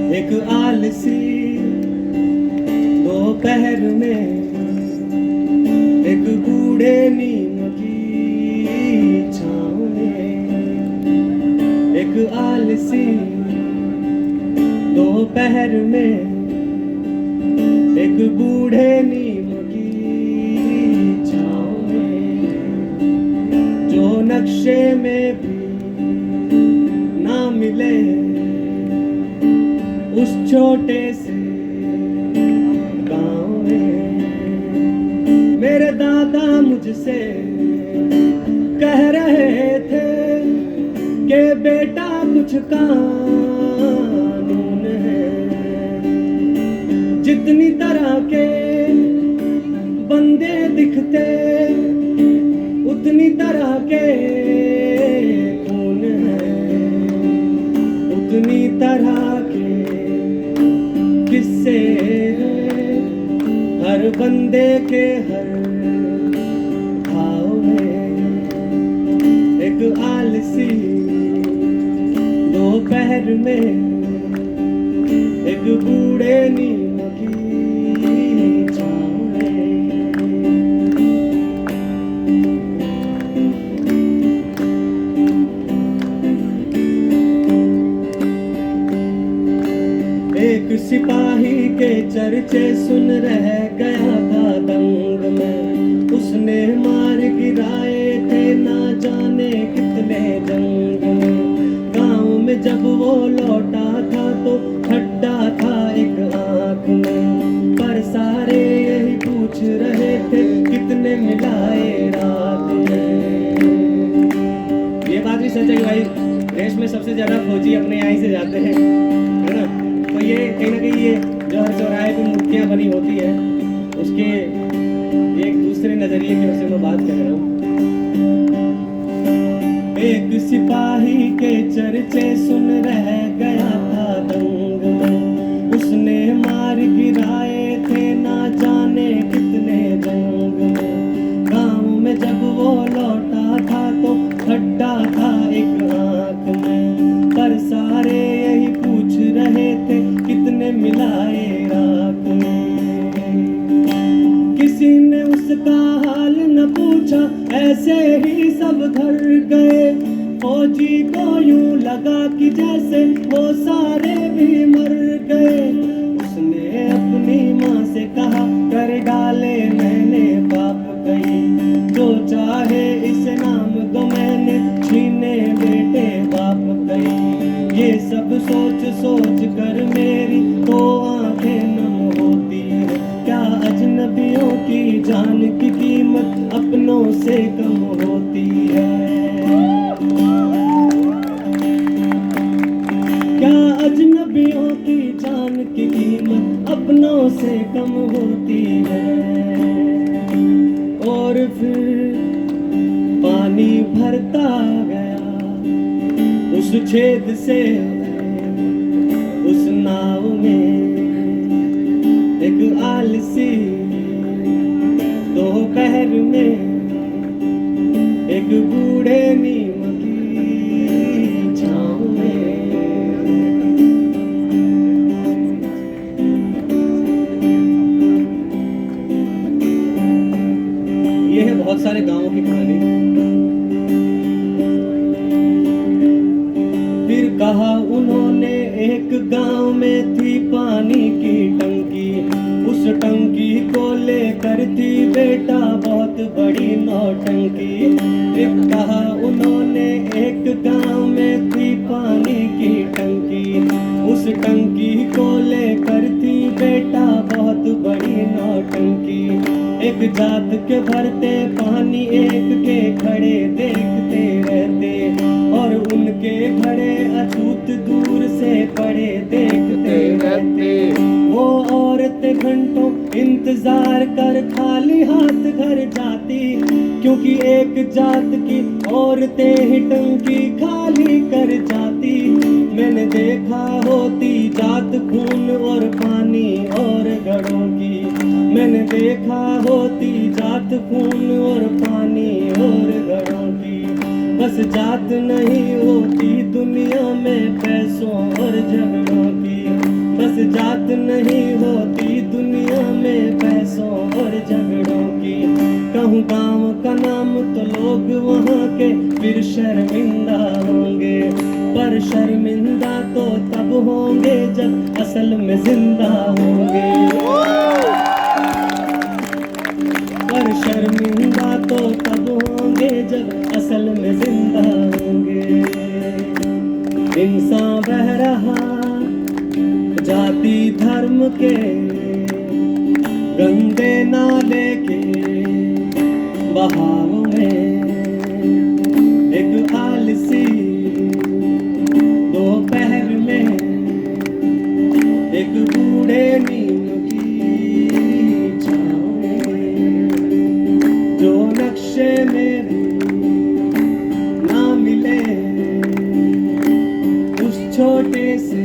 एक आलसी दोपहर में एक बूढ़े नीम की छाँव में, एक आलसी दोपहर में एक बूढ़े नीम की छाँव में, जो नक्शे में भी ना मिले उस छोटे से गाँव में। मेरे दादा मुझसे कह रहे थे कि बेटा कुछ कानून है, जितनी तरह के बंदे दिखते उतनी तरह के खून है, उतनी तरह किससे हर बंदे के हर भाव में। एक आलसी दोपहर में एक बूढ़े नीम की छाँव में। एक सिपाही के चर्चे सुन रह गया था दंग में, उसने मार गिराए थे ना जाने कितने जंग में। गांव में जब वो लौटा था तो खड्डा था एक आँख में, पर सारे यही पूछ रहे थे कितने मिलाए रात में। ये बात भी सच है भाई, देश में सबसे ज्यादा फौजी अपने यहाँ से जाते हैं, है ना। तो ये कहीं ना कहीं ये जो हर चौराहे पे मूर्तियाँ बनी होती है उसके एक दूसरे नजरिए की ओर से मैं बात कर रहा हूँ। एक सिपाही के चर्चे सुन रह गया था दंग में, उसने मार गिराए थे ना जाने कितने जंग में। गाँव में जब वो लौटा था तो खड्डा था एक आँख में, पर सारे यही पूछ रहे थे कितने मिलाए रात में। किसी ने उसका हाल न पूछा, ऐसे ही सब घर गए। फौजी को यूं लगा कि जैसे वो सारे भी मर गए। उसने अपनी माँ से कहा कर डाले मैंने पाप कई, जो चाहे इसे नाम दो मैंने छीने बेटे बाप कई। ये सब सोच सोच कर मेरी तो आंखें नम होती है, क्या अजनबियों की जान की कीमत अपनों से कम होती है। क्या अजनबियों की जान की कीमत अपनों से कम होती है। और फिर पानी भरता गया उस छेद से उस नाव में। एक आलसी दोपहर में एक बूढ़े नीम की छाँव में। ये है बहुत सारे गांवों की कहानी। फिर कहा उन्होंने एक गांव में थी पानी की टंकी, उस टंकी को लेकर थी बेटा बहुत बड़ी नौटंकी। फिर कहा उन्होंने एक गांव में थी पानी की टंकी, उस टंकी को लेकर थी बेटा बहुत बड़ी नौटंकी। एक जात के भरते पानी एक के खड़े देखते रहते, और उनके खड़े अछूत दूर से पड़े देखते रहते। वो औरतें घंटों इंतजार कर खाली हाथ घर जाती, क्योंकि एक जात की औरतें ही टंकी खाली कर जाती। मैंने देखा होती जात खून और पानी और घड़ों की, मैंने देखा होती जात खून और पानी और घड़ों की। बस बस जात नहीं होती दुनिया में पैसों और झगड़ों की, बस जात नहीं होती दुनिया में पैसों और झगड़ों की। कहूँ गाँव का नाम तो लोग वहाँ के फिर शर्मिंदा होंगे, पर शर्मिंदा तो तब होंगे जब असल में जिंदा होंगे, पर शर्मिंदा तो तब होंगे जब असल में जिंदा होंगे। इंसान बह रहा जाति धर्म के गंदे नाले के बहाव में, एक आलसी दोपहर में, एक बूढ़े नीम की छाँव में, जो नक्शे में ना मिले उस छोटे से